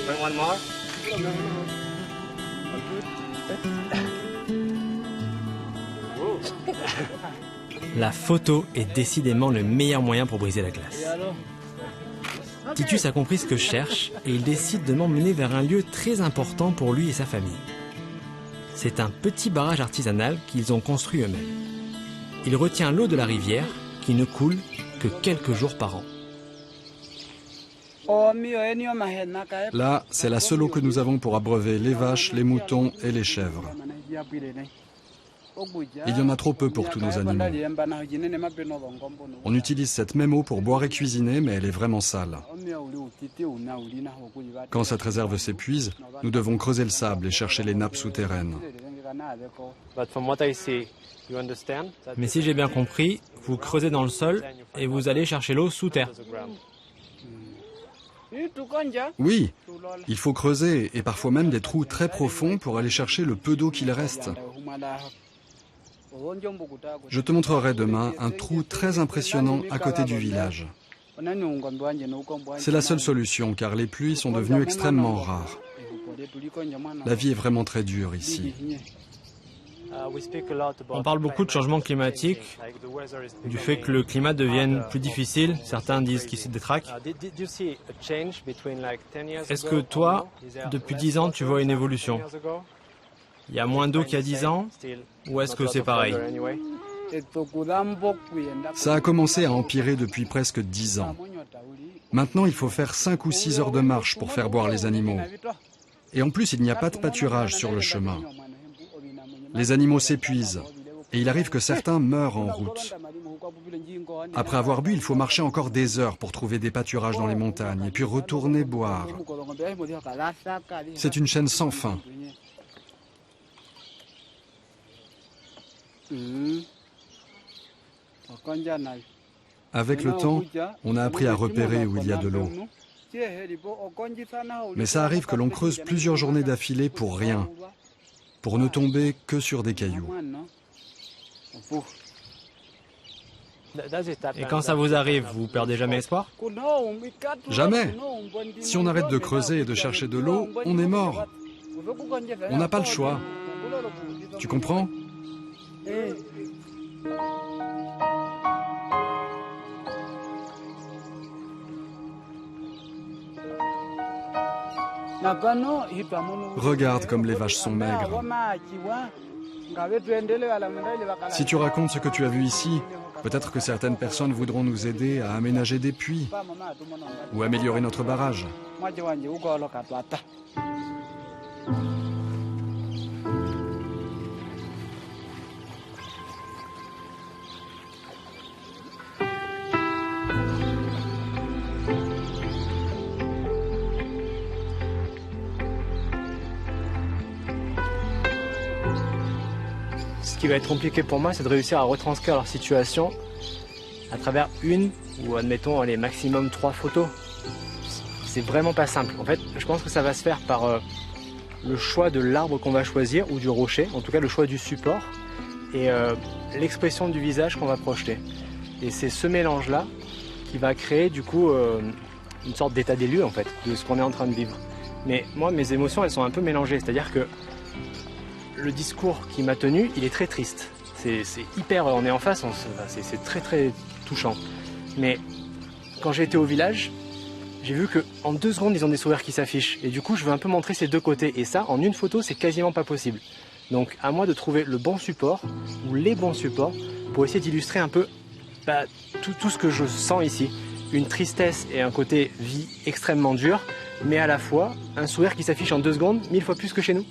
One more. La photo est décidément le meilleur moyen pour briser la glace. Titus a compris ce que je cherche et il décide de m'emmener vers un lieu très important pour lui et sa famille. C'est un petit barrage artisanal qu'ils ont construit eux-mêmes. Il retient l'eau de la rivière qui ne coule que quelques jours par an. Là, c'est la seule eau que nous avons pour abreuver les vaches, les moutons et les chèvres. Il y en a trop peu pour tous nos animaux. On utilise cette même eau pour boire et cuisiner, mais elle est vraiment sale. Quand cette réserve s'épuise, nous devons creuser le sable et chercher les nappes souterraines. Mais si j'ai bien compris, vous creusez dans le sol et vous allez chercher l'eau sous terre. Oui, il faut creuser et parfois même des trous très profonds pour aller chercher le peu d'eau qu'il reste. Je te montrerai demain un trou très impressionnant à côté du village. C'est la seule solution car les pluies sont devenues extrêmement rares. La vie est vraiment très dure ici. On parle beaucoup de changement climatique, du fait que le climat devienne plus difficile. Certains disent qu'il se détraque. Est-ce que toi, depuis 10 ans, tu vois une évolution? Il y a moins d'eau qu'il y a 10 ans? Ou est-ce que c'est pareil? Ça a commencé à empirer depuis presque 10 ans. Maintenant, il faut faire 5 ou 6 heures de marche pour faire boire les animaux. Et en plus, il n'y a pas de pâturage sur le chemin. Les animaux s'épuisent et il arrive que certains meurent en route. Après avoir bu, il faut marcher encore des heures pour trouver des pâturages dans les montagnes et puis retourner boire. C'est une chaîne sans fin. Avec le temps, on a appris à repérer où il y a de l'eau. Mais ça arrive que l'on creuse plusieurs journées d'affilée pour rien, pour ne tomber que sur des cailloux. Et quand ça vous arrive, vous perdez jamais espoir? Jamais. Si on arrête de creuser et de chercher de l'eau, on est mort. On n'a pas le choix. Tu comprends? Regarde comme les vaches sont maigres. Si tu racontes ce que tu as vu ici, peut-être que certaines personnes voudront nous aider à aménager des puits ou améliorer notre barrage. Ce qui va être compliqué pour moi, c'est de réussir à retranscrire leur situation à travers une ou admettons les maximum 3 photos. C'est vraiment pas simple. En fait, je pense que ça va se faire par le choix de l'arbre qu'on va choisir ou du rocher, en tout cas le choix du support et l'expression du visage qu'on va projeter. Et c'est ce mélange-là qui va créer du coup une sorte d'état des lieux en fait, de ce qu'on est en train de vivre. Mais moi, mes émotions, elles sont un peu mélangées, c'est-à-dire que le discours qui m'a tenu, il est très triste. C'est hyper, on est en face, c'est très très touchant. Mais quand j'ai été au village, j'ai vu qu'en 2 secondes, ils ont des sourires qui s'affichent. Et du coup, je veux un peu montrer ces deux côtés. Et ça, en une photo, c'est quasiment pas possible. Donc, à moi de trouver le bon support, ou les bons supports, pour essayer d'illustrer un peu tout ce que je sens ici. Une tristesse et un côté vie extrêmement dur, mais à la fois un sourire qui s'affiche en 2 secondes, 1000 fois plus que chez nous.